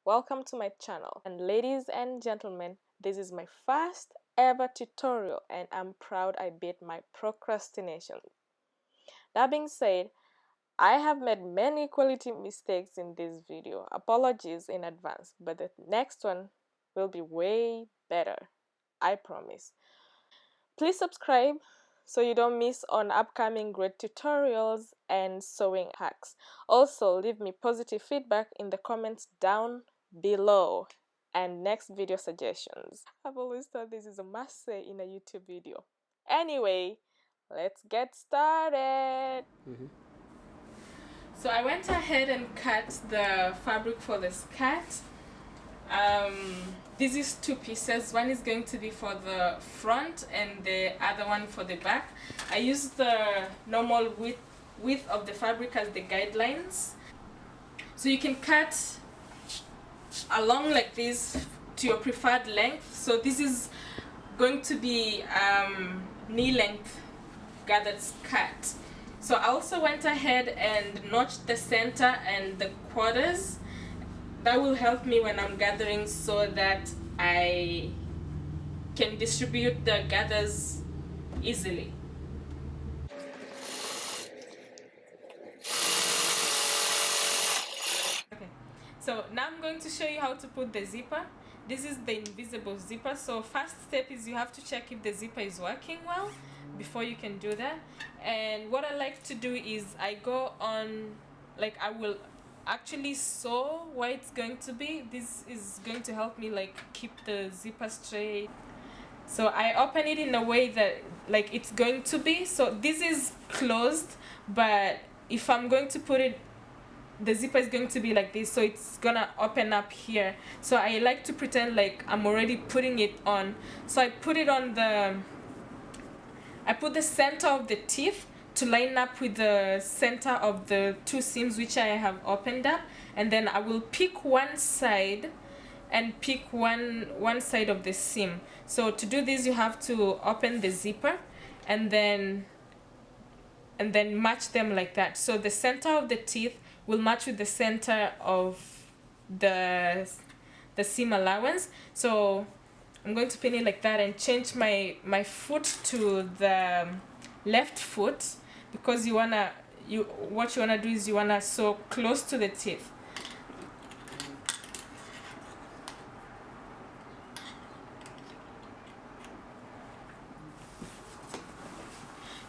Welcome to my channel, and ladies and gentlemen, this is my first ever tutorial and I'm proud I beat my procrastination. That being said, I have made many quality mistakes in this video. Apologies in advance, but the next one will be way better. I promise. Please subscribe so you don't miss on upcoming great tutorials and sewing hacks. Also, leave me positive feedback in the comments down below and next video suggestions. I've always thought this is a must say in a YouTube video. Anyway, let's get started. So I went ahead and cut the fabric for the skirt. This is two pieces. One is going to be for the front and the other one for the back. I used the normal width of the fabric as the guidelines. So you can cut along like this to your preferred length. So this is going to be knee length gathered skirt. So I also went ahead and notched the center and the quarters. That will help me when I'm gathering so that I can distribute the gathers easily. Okay, so now I'm going to show you how to put the zipper. This is the invisible zipper. So first step is you have to check if the zipper is working well before you can do that. And what I like to do is I go on, like I will actually sew where it's going to be. This is going to help me like keep the zipper straight. So I open it in a way that like it's going to be. So this is closed, but if I'm going to put it, the zipper is going to be like this, so it's gonna open up here. So I like to pretend like I'm already putting it on. So I put it on I put the center of the teeth to line up with the center of the two seams which I have opened up, and then I will pick one side and pick one side of the seam. So to do this you have to open the zipper and then match them like that. So the center of the teeth will match with the center of the seam allowance. So I'm going to pin it like that and change my foot to the left foot, because what you wanna do is you wanna sew close to the teeth.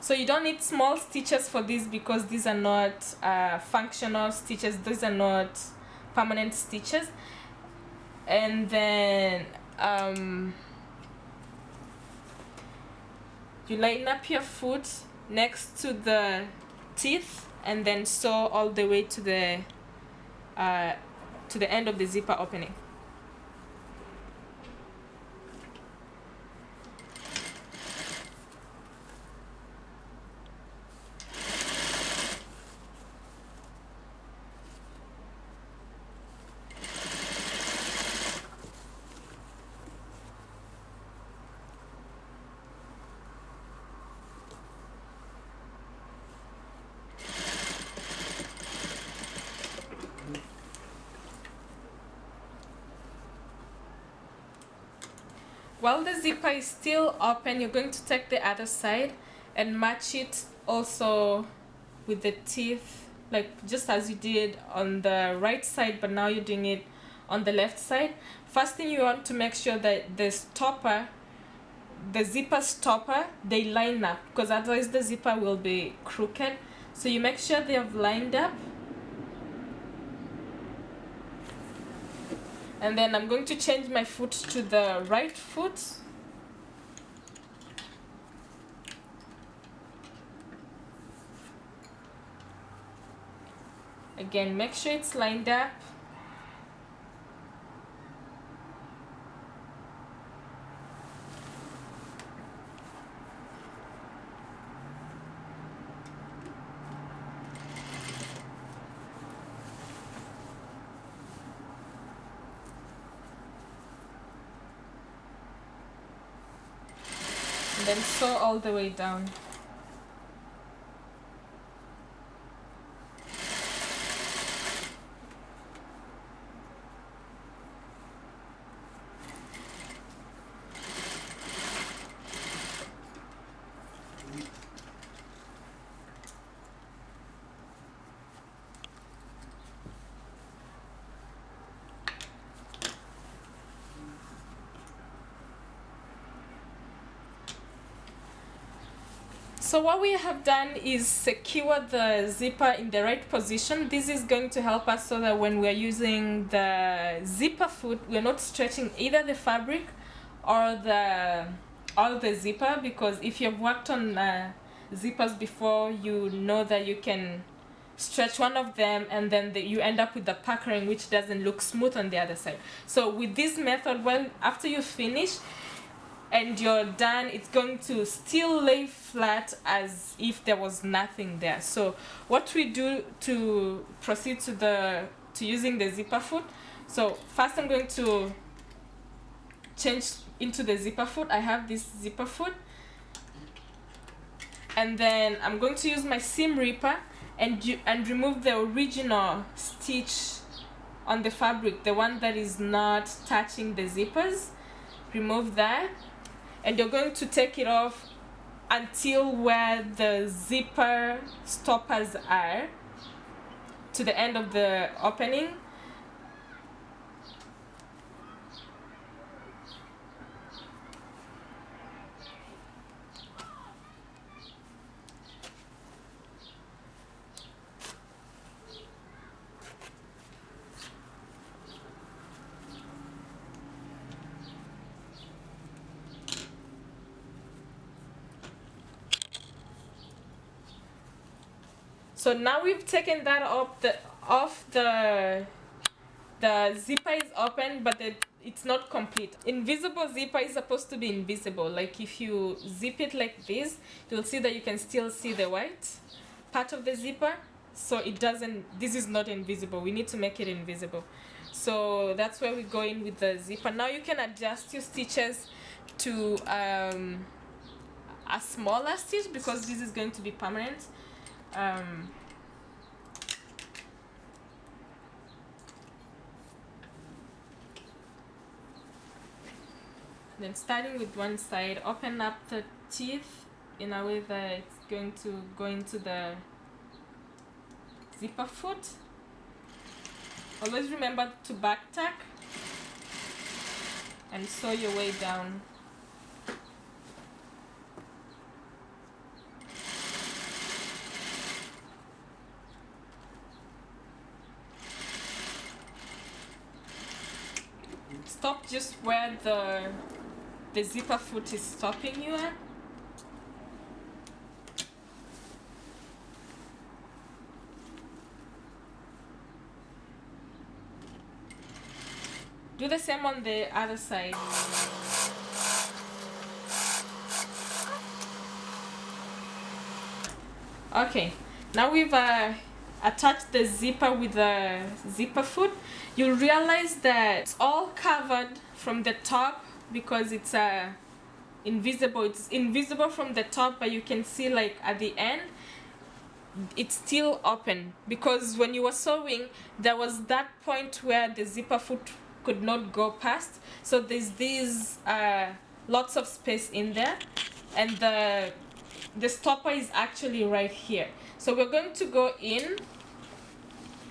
So you don't need small stitches for this because these are not functional stitches. These are not permanent stitches. And then you line up your foot next to the teeth and then sew all the way to the end of the zipper opening. While the zipper is still open, you're going to take the other side and match it also with the teeth, like just as you did on the right side, but now you're doing it on the left side. First thing, you want to make sure that the zipper stopper, they line up, because otherwise the zipper will be crooked. So you make sure they have lined up. And then I'm going to change my foot to the right foot. Again, make sure it's lined up. And then sew all the way down. So what we have done is secure the zipper in the right position. This is going to help us so that when we're using the zipper foot, we're not stretching either the fabric or the zipper, because if you've worked on zippers before, you know that you can stretch one of them and then you end up with the puckering, which doesn't look smooth on the other side. So with this method, well, after you finish and you're done, it's going to still lay flat as if there was nothing there. So what we do to proceed to using the zipper foot, so first I'm going to change into the zipper foot. I have this zipper foot, and then I'm going to use my seam ripper and remove the original stitch on the fabric, the one that is not touching the zippers. Remove that, and you're going to take it off until where the zipper stoppers are, to the end of the opening. So now we've taken that off. The zipper is open, but it's not complete. Invisible zipper is supposed to be invisible. Like if you zip it like this, you'll see that you can still see the white part of the zipper. So it doesn't, this is not invisible. We need to make it invisible. So that's where we go in with the zipper. Now you can adjust your stitches to a smaller stitch, because this is going to be permanent. Then starting with one side, open up the teeth in a way that it's going to go into the zipper foot. Always remember to back tack and sew your way down. Stop just where the zipper foot is stopping you at. Do the same on the other side. Okay, now we've attached the zipper with the zipper foot. You'll realize that it's all covered from the top because it's invisible. It's invisible from the top, but you can see like at the end it's still open, because when you were sewing there was that point where the zipper foot could not go past. So there's these lots of space in there, and the stopper is actually right here. So we're going to go in.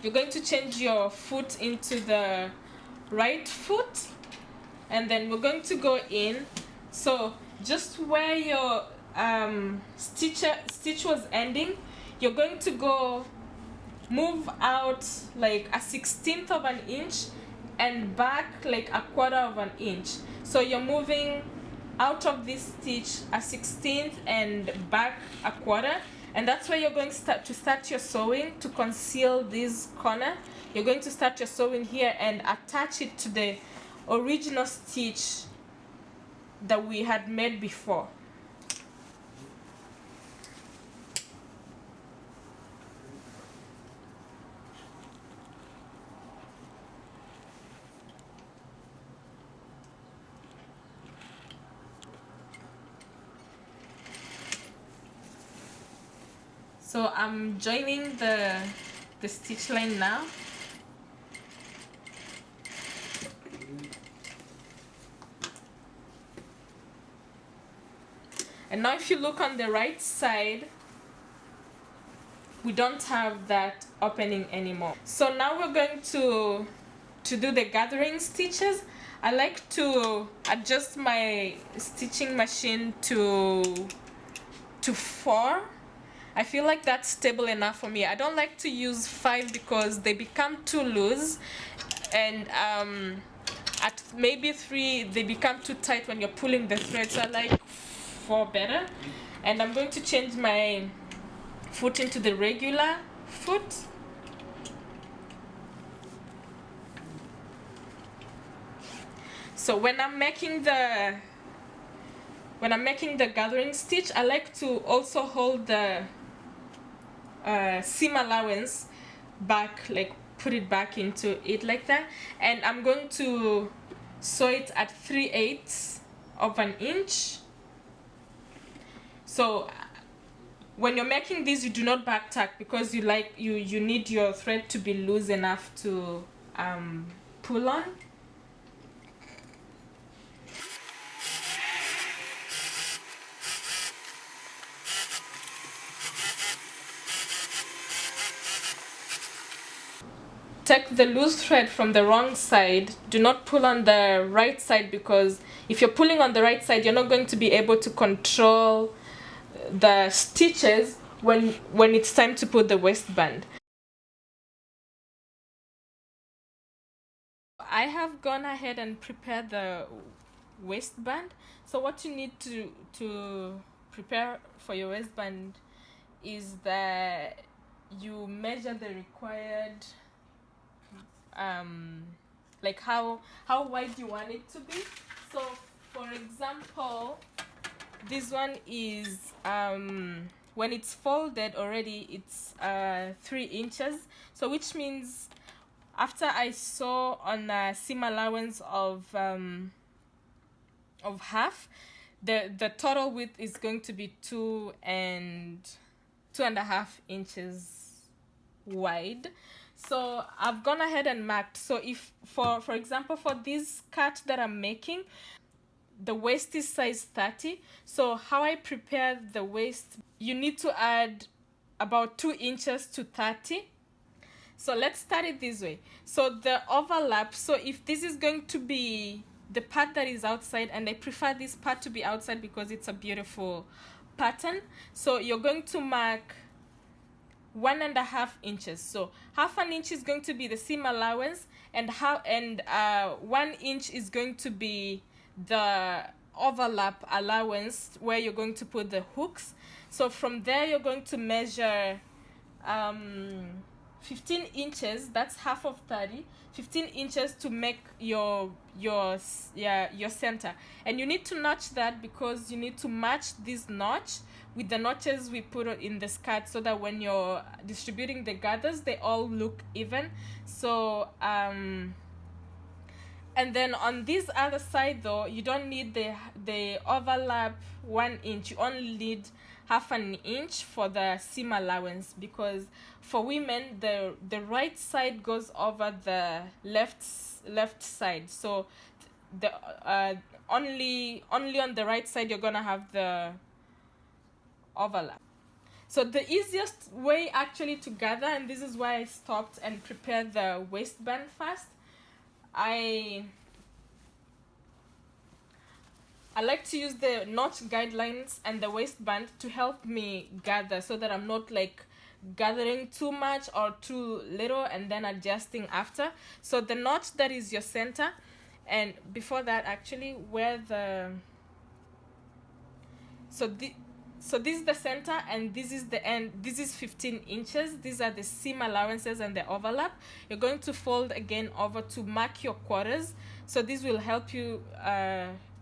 You're going to change your foot into the right foot, and then we're going to go in. So just where your stitch was ending, you're going to go move out like a 1/16 of an inch and back like a 1/4 of an inch. So you're moving out of this stitch a 1/16 and back a 1/4. And that's where you're going to start your sewing to conceal this corner. You're going to start your sewing here and attach it to the original stitch that we had made before. So I'm joining the stitch line now. And now if you look on the right side, we don't have that opening anymore. So now we're going to do the gathering stitches. I like to adjust my stitching machine to to 4. I feel like that's stable enough for me. I don't like to use 5 because they become too loose, and at maybe 3 they become too tight when you're pulling the thread. So I like 4 better. And I'm going to change my foot into the regular foot. So when I'm making the gathering stitch, I like to also hold the seam allowance back, like put it back into it like that, and I'm going to sew it at 3/8 of an inch. So when you're making this, you do not back tack because you need your thread to be loose enough to pull on. Take the loose thread from the wrong side. Do not pull on the right side, because if you're pulling on the right side, you're not going to be able to control the stitches when it's time to put the waistband. I have gone ahead and prepared the waistband. So what you need to prepare for your waistband is that you measure the required like how wide you want it to be. So for example, this one is when it's folded already, it's 3 inches. So which means after I sew on a seam allowance of half, the total width is going to be 2.5 inches wide. So I've gone ahead and marked. So if for example, for this cut that I'm making, the waist is size 30. So how I prepare the waist, you need to add about 2 inches to 30. So let's start it this way. So the overlap, so if this is going to be the part that is outside, and I prefer this part to be outside because it's a beautiful pattern, so you're going to mark 1.5 inches. So half an inch is going to be the seam allowance, and 1 inch is going to be the overlap allowance where you're going to put the hooks. So from there you're going to measure 15 inches, that's half of 30, 15 inches to make your center. And you need to notch that because you need to match this notch with the notches we put in the skirt, so that when you're distributing the gathers, they all look even. So and then on this other side though, you don't need the overlap 1 inch. You only need half an inch for the seam allowance, because for women the right side goes over the left side. So the only on the right side you're gonna have the overlap. So the easiest way actually to gather, and this is why I stopped and prepared the waistband first, I like to use the notch guidelines and the waistband to help me gather, so that I'm not like gathering too much or too little and then adjusting after. So the notch, that is your center, and before that actually where the so this is the center and this is the end. This is 15 inches. These are the seam allowances and the overlap. You're going to fold again over to mark your quarters. So this will help you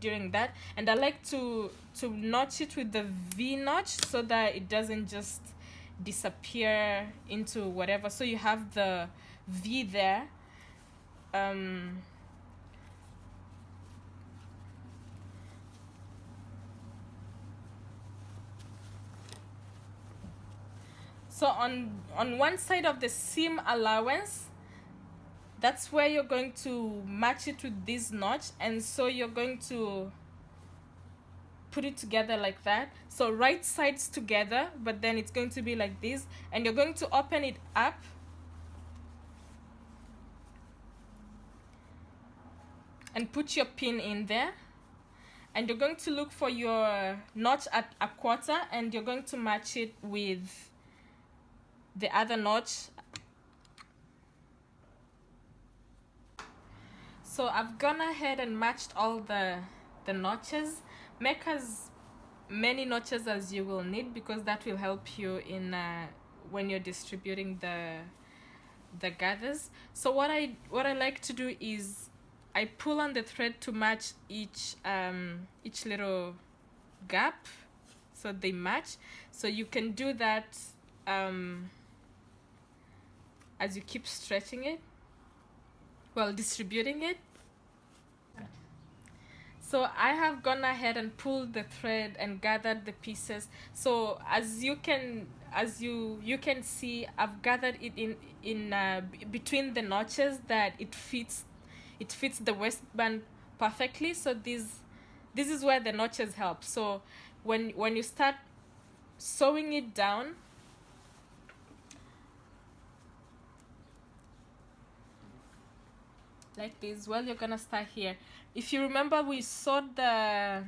during that. And I like to notch it with the V notch so that it doesn't just disappear into whatever. So you have the V there. So on one side of the seam allowance, that's where you're going to match it with this notch, and so you're going to put it together like that. So right sides together, but then it's going to be like this, and you're going to open it up and put your pin in there, and you're going to look for your notch at 1/4, and you're going to match it with the other notch. So I've gone ahead and matched all the notches. Make as many notches as you will need, because that will help you in when you're distributing the gathers. So what I like to do is I pull on the thread to match each little gap, so they match. So you can do that as you keep stretching it, well, distributing it. So I have gone ahead and pulled the thread and gathered the pieces. So as you can see, I've gathered it in between the notches, that it fits the waistband perfectly. So this is where the notches help. So when you start sewing it down, like this, well, you're gonna start here. If you remember, we sewed the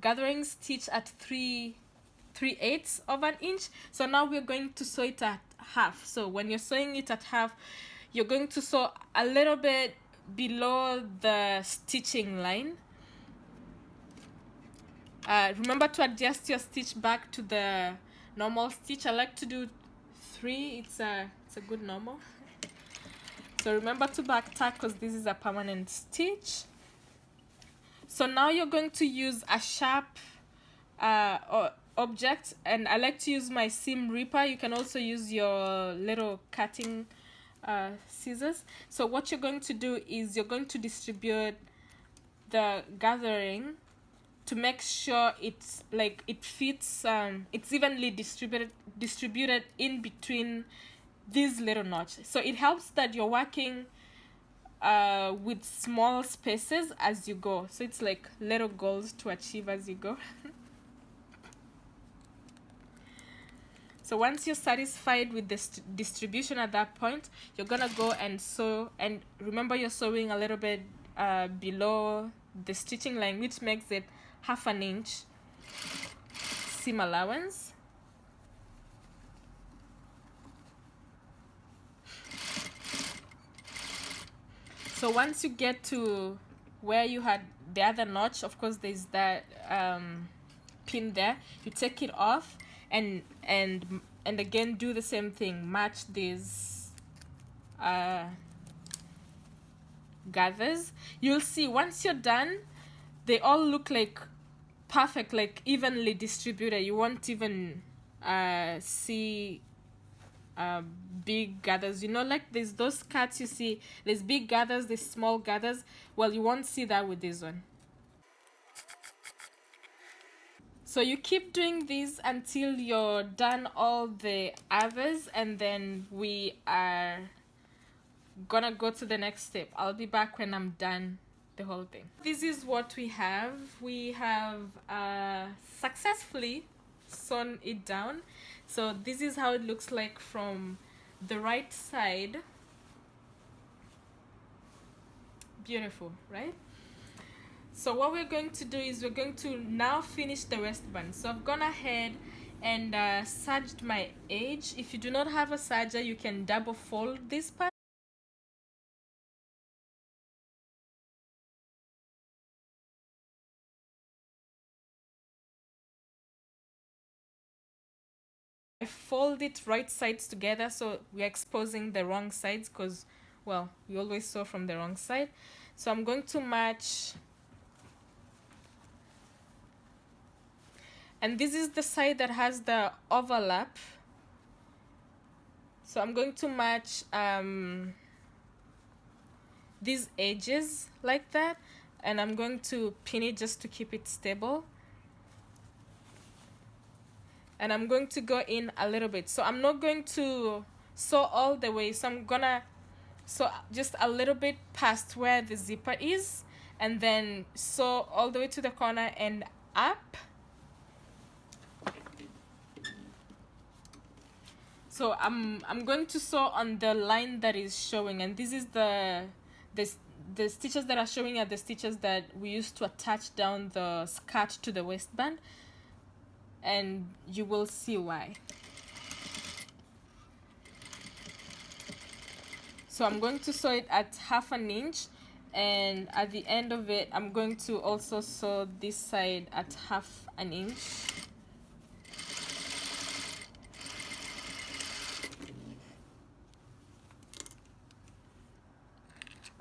gathering stitch at 3/8 of an inch. So now we're going to sew it at half. So when you're sewing it at half, you're going to sew a little bit below the stitching line. Remember to adjust your stitch back to the normal stitch. I like to do 3. It's a good normal. So remember to back tack, because this is a permanent stitch. So now you're going to use a sharp object, and I like to use my seam ripper. You can also use your little cutting scissors. So what you're going to do is you're going to distribute the gathering to make sure it's like it fits, it's evenly distributed in between these little notches. So it helps that you're working with small spaces as you go. So it's like little goals to achieve as you go. So once you're satisfied with the distribution at that point, you're gonna go and sew, and remember you're sewing a little bit below the stitching line, which makes it 1/2 inch seam allowance. So once you get to where you had the other notch, of course there's that pin there, you take it off, and again do the same thing, match these gathers. You'll see once you're done, they all look like perfect, like evenly distributed. You won't even see big gathers, you know, like there's those skirts you see, there's big gathers, there's small gathers. Well, you won't see that with this one. So you keep doing this until you're done all the others, and then we are gonna go to the next step. I'll be back when I'm done the whole thing. This is what we have. We have successfully sewn it down. So this is how it looks like from the right side. Beautiful, right? So what we're going to do is we're going to now finish the waistband. So I've gone ahead and serged my edge. If you do not have a serger, you can double fold this part. I fold it right sides together, so we're exposing the wrong sides, because, well, we always sew from the wrong side. So I'm going to match, and this is the side that has the overlap. So I'm going to match these edges like that, and I'm going to pin it just to keep it stable. And I'm going to go in a little bit. So I'm not going to sew all the way. So I'm gonna sew just a little bit past where the zipper is, and then sew all the way to the corner and up. So I'm going to sew on the line that is showing, and this is the the stitches that are showing are the stitches that we used to attach down the skirt to the waistband, and you will see why. So I'm going to sew it at 1/2 inch, and at the end of it I'm going to also sew this side at 1/2 inch.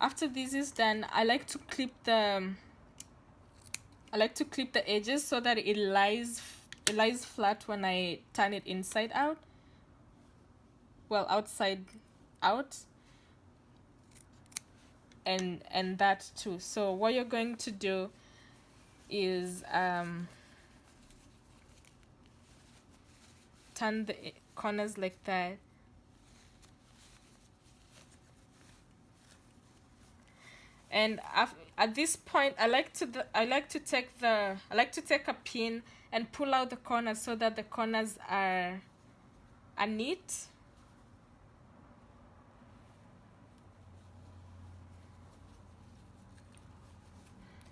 After this is done, I like to clip the edges so that it lies flat when I turn it inside out, well, outside out, and that too. So what you're going to do is turn the corners like that, and at this point I like to take a pin and pull out the corners so that the corners are neat.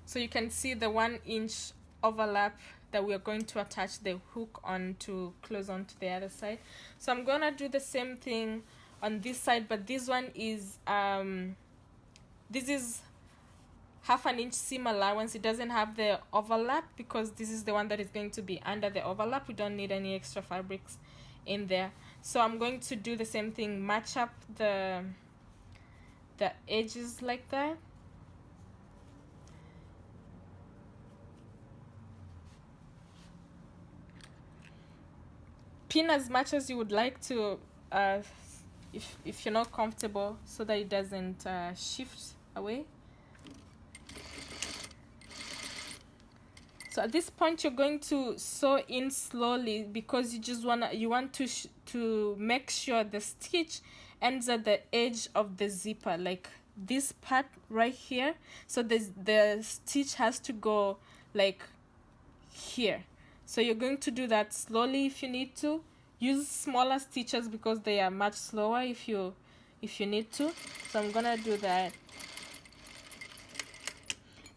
So you can see the 1 inch overlap that we are going to attach the hook on to close on to the other side. So I'm gonna do the same thing on this side, but this one is this is 1/2 inch seam allowance. It doesn't have the overlap because this is the one that is going to be under the overlap. We don't need any extra fabrics in there. So I'm going to do the same thing, match up the edges like that. Pin as much as you would like to, if you're not comfortable, so that it doesn't shift away. So at this point you're going to sew in slowly because you want to make sure the stitch ends at the edge of the zipper, like this part right here. So the stitch has to go like here. So you're going to do that slowly. If you need to, use smaller stitches because they are much slower if you need to. So I'm gonna do that.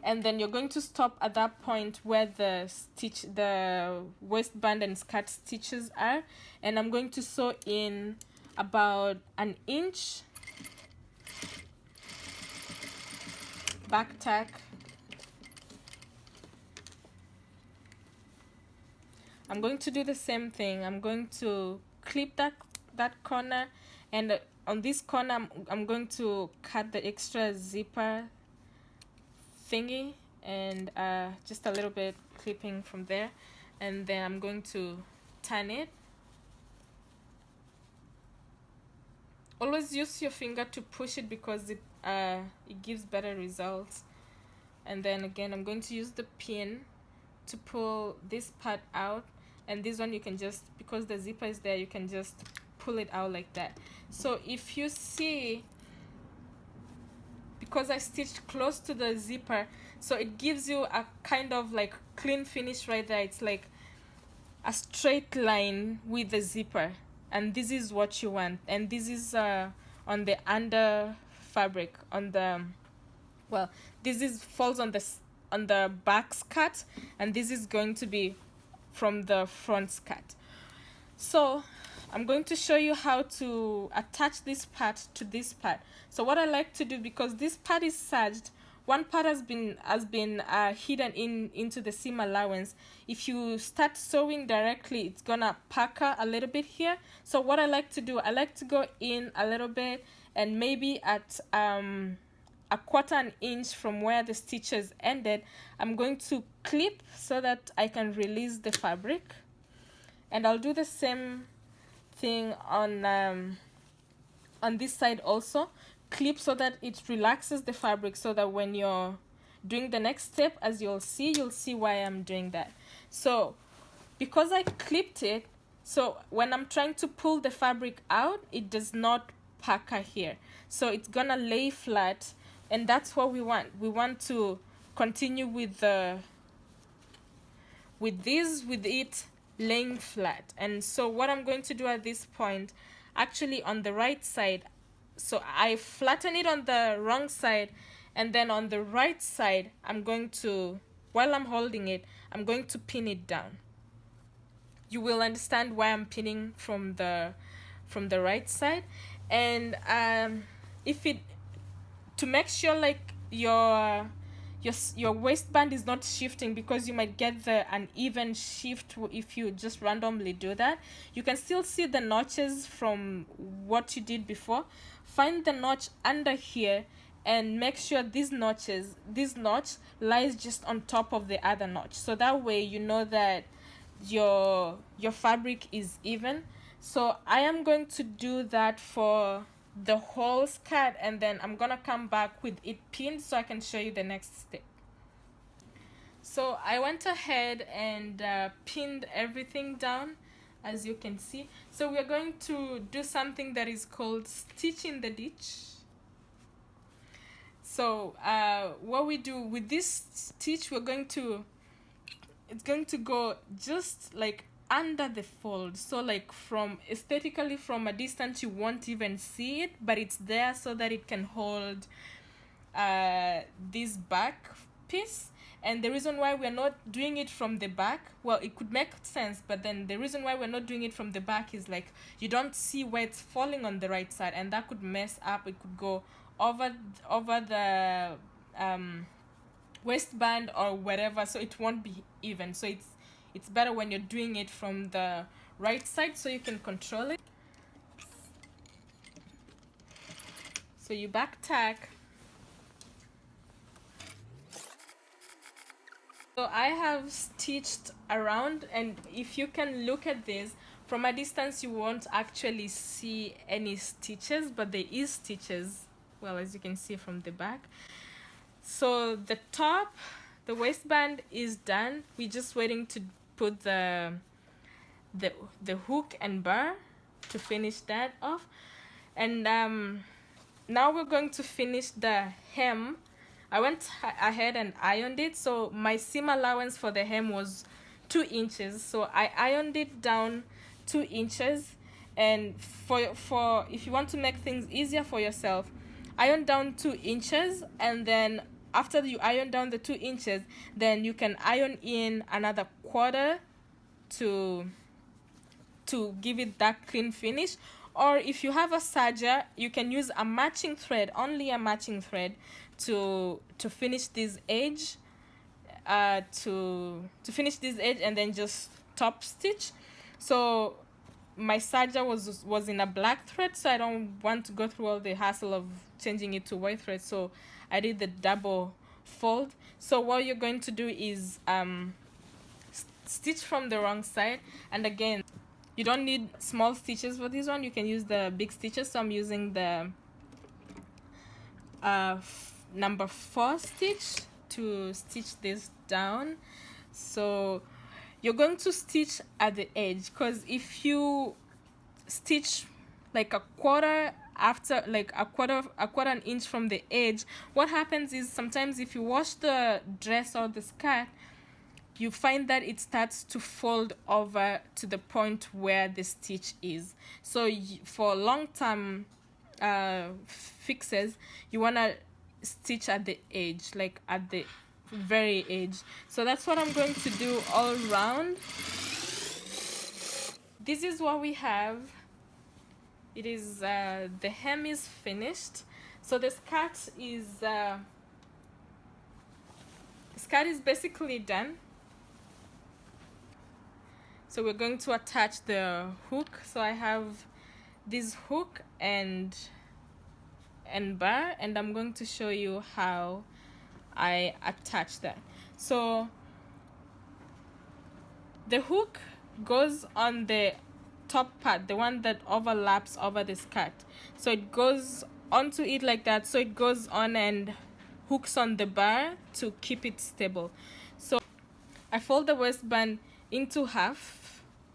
And then you're going to stop at that point where the waistband and skirt stitches are, and I'm going to sew in about 1 inch, back tack. I'm going to do the same thing. I'm going to clip that corner, and on this corner I'm going to cut the extra zipper thingy, and just a little bit clipping from there, and then I'm going to turn it. Always use your finger to push it because it gives better results. And then again I'm going to use the pin to pull this part out, and this one you can just, because the zipper is there, you can just pull it out like that. So if you see, because I stitched close to the zipper, so it gives you a kind of like clean finish right there. It's like a straight line with the zipper, and this is what you want. And this is on the under fabric, on the, well, this is falls on the back skirt, and this is going to be from the front skirt. So I'm going to show you how to attach this part to this part. So what I like to do, because this part is serged, one part has been hidden into the seam allowance. If you start sewing directly, it's gonna pucker a little bit here. So what I like to do, I like to go in a little bit, and maybe at 1/4 inch from where the stitches ended, I'm going to clip so that I can release the fabric. And I'll do the same thing on this side also. Clip so that it relaxes the fabric, so that when you're doing the next step, as you'll see why I'm doing that. So because I clipped it, so when I'm trying to pull the fabric out, it does not pucker here, so it's gonna lay flat, and that's what we want. We want to continue with it laying flat. And so what I'm going to do at this point, actually on the right side, so I flatten it on the wrong side, and then on the right side I'm going to, while I'm holding it, I'm going to pin it down. You will understand why I'm pinning from the right side. And if it, to make sure like your waistband is not shifting, because you might get the uneven shift if you just randomly do that. You can still see the notches from what you did before. Find the notch under here and make sure this notch lies just on top of the other notch, so that way you know that your fabric is even. So I am going to do that for the whole skirt, and then I'm gonna come back with it pinned so I can show you the next step. So I went ahead and pinned everything down, as you can see. So we're going to do something that is called stitch in the ditch. So what we do with this stitch, it's going to go just like under the fold, so like from aesthetically from a distance you won't even see it, but it's there so that it can hold this back piece. And the reason why we're not doing it from the back, well, it could make sense, but then the reason why we're not doing it from the back is like you don't see where it's falling on the right side, and that could mess up. It could go over the waistband or whatever, so it won't be even. So it's better when you're doing it from the right side so you can control it. So you back tack. So I have stitched around, and if you can look at this from a distance you won't actually see any stitches, but there is stitches, well, as you can see from the back. So the top, the waistband is done. We're just waiting to put the hook and bar to finish that off. And now we're going to finish the hem. I went ahead and ironed it. So my seam allowance for the hem was 2 inches. So I ironed it down 2 inches. And for if you want to make things easier for yourself, iron down 2 inches, and then after you iron down the 2 inches, then you can iron in another quarter to give it that clean finish. Or if you have a serger, you can use a matching thread, only a matching thread, to finish this edge, to finish this edge, and then just top stitch. So my serger was in a black thread, so I don't want to go through all the hassle of changing it to white thread, so I did the double fold. So what you're going to do is stitch from the wrong side, and again, you don't need small stitches for this one, you can use the big stitches. So I'm using the number 4 stitch to stitch this down. So you're going to stitch at the edge, because if you stitch like a quarter after, like a quarter an inch from the edge, what happens is sometimes if you wash the dress or the skirt, you find that it starts to fold over to the point where the stitch is. So for long-term fixes, you want to stitch at the edge, like at the very edge. So that's what I'm going to do all around. This is what we have. It is the hem is finished. So the skirt is basically done. So we're going to attach the hook. So I have this hook and bar, and I'm going to show you how I attach that. So the hook goes on the top part, the one that overlaps over the skirt. So it goes onto it like that. So it goes on and hooks on the bar to keep it stable. So I fold the waistband into half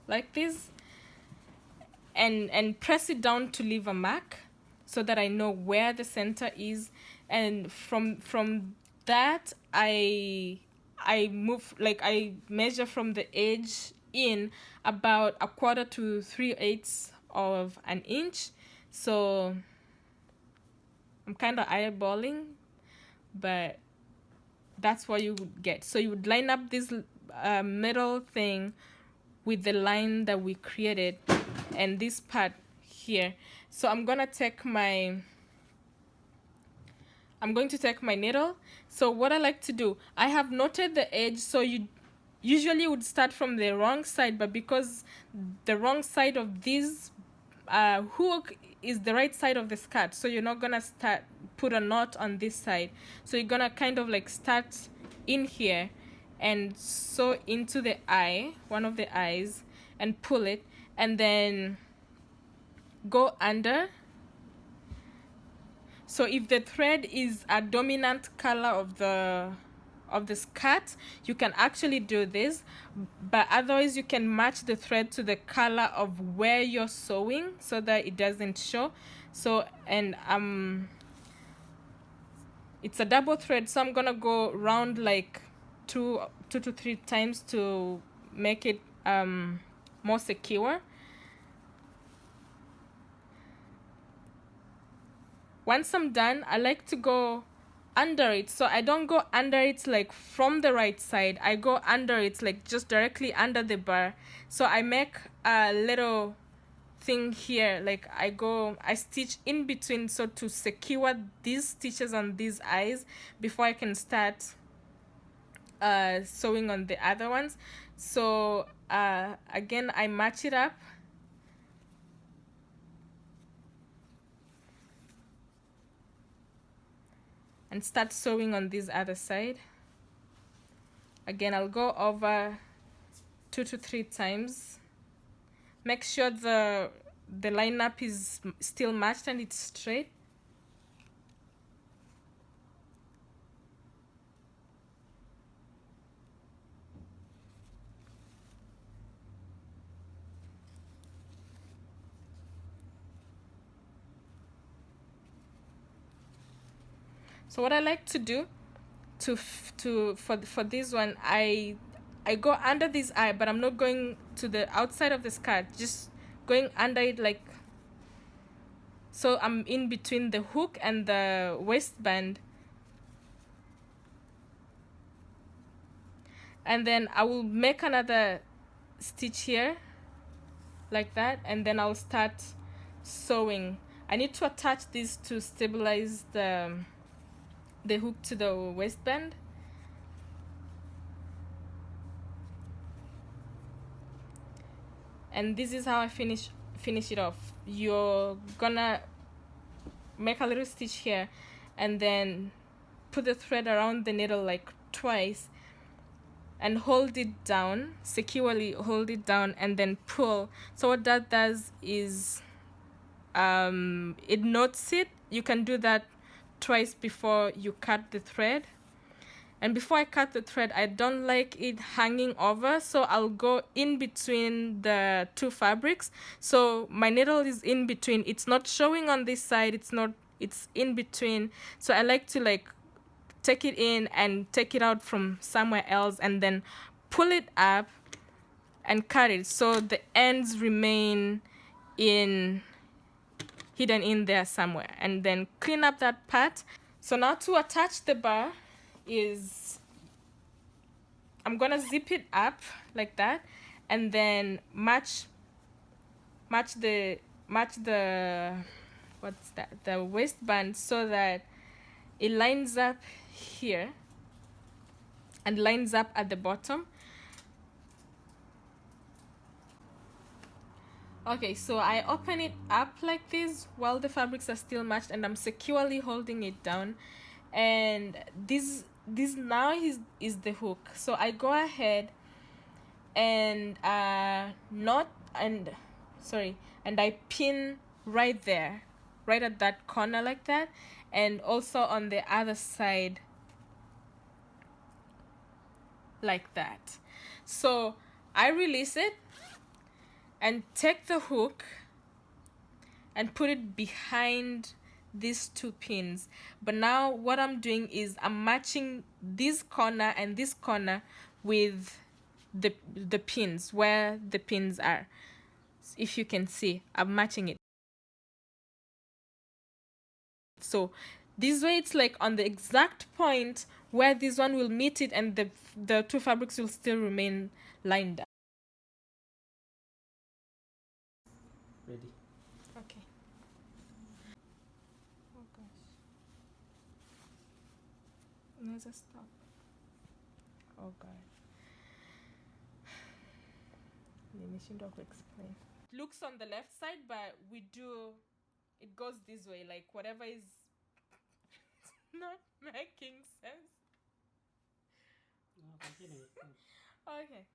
like this, and press it down to leave a mark so that I know where the center is. And from that I move, like I measure from the edge in about 1/4 to 3/8 of an inch. So I'm kind of eyeballing, but that's what you would get. So you would line up this middle thing with the line that we created and this part here. So I'm going to take my needle. So what I like to do, I have knotted the edge, so you usually would start from the wrong side, but because the wrong side of this hook is the right side of the skirt, so you're not gonna put a knot on this side. So you're gonna kind of like start in here and sew into the eye, one of the eyes, and pull it, and then go under. So if the thread is a dominant color of the skirt, you can actually do this, but otherwise you can match the thread to the color of where you're sewing so that it doesn't show. So, and it's a double thread, so I'm gonna go round like two to three times to make it more secure. Once I'm done, I like to go under it. So I don't go under it like from the right side. I go under it like just directly under the bar. So I make a little thing here, like I stitch in between, so to secure these stitches on these eyes before I can start sewing on the other ones. So again, I match it up. And start sewing on this other side. Again, I'll go over 2 to 3 times. Make sure the lineup is still matched and it's straight. So what I like to do for this one, I go under this eye, but I'm not going to the outside of the skirt, just going under it, like so I'm in between the hook and the waistband. And then I will make another stitch here like that, and then I'll start sewing. I need to attach this to stabilize the hook to the waistband. And this is how I finish it off. You're gonna make a little stitch here and then put the thread around the needle like twice and hold it down, securely hold it down, and then pull. So what that does is it knots it. You can do that twice before you cut the thread. And before I cut the thread, I don't like it hanging over, so I'll go in between the two fabrics. So my needle is in between. It's not showing on this side, it's in between. So I like to like take it in and take it out from somewhere else and then pull it up and cut it so the ends remain hidden in there somewhere, and then clean up that part. So now to attach the bar is I'm gonna zip it up like that and then match the what's that, the waistband, so that it lines up here and lines up at the bottom. Okay, so I open it up like this while the fabrics are still matched, and I'm securely holding it down. And this now is the hook. So I go ahead and knot and I pin right there, right at that corner like that, and also on the other side like that. So I release it and take the hook and put it behind these two pins. But now what I'm doing is I'm matching this corner and this corner with the pins, where the pins are. If you can see, I'm matching it. So This way it's like on the exact point where this one will meet it, and the two fabrics will still remain lined up. Ready. Okay. Oh gosh. Let's just stop. Oh god. Nimeshindwa kuexplain. It looks on the left side, but it goes this way, like whatever is not making sense. No, continue. Okay.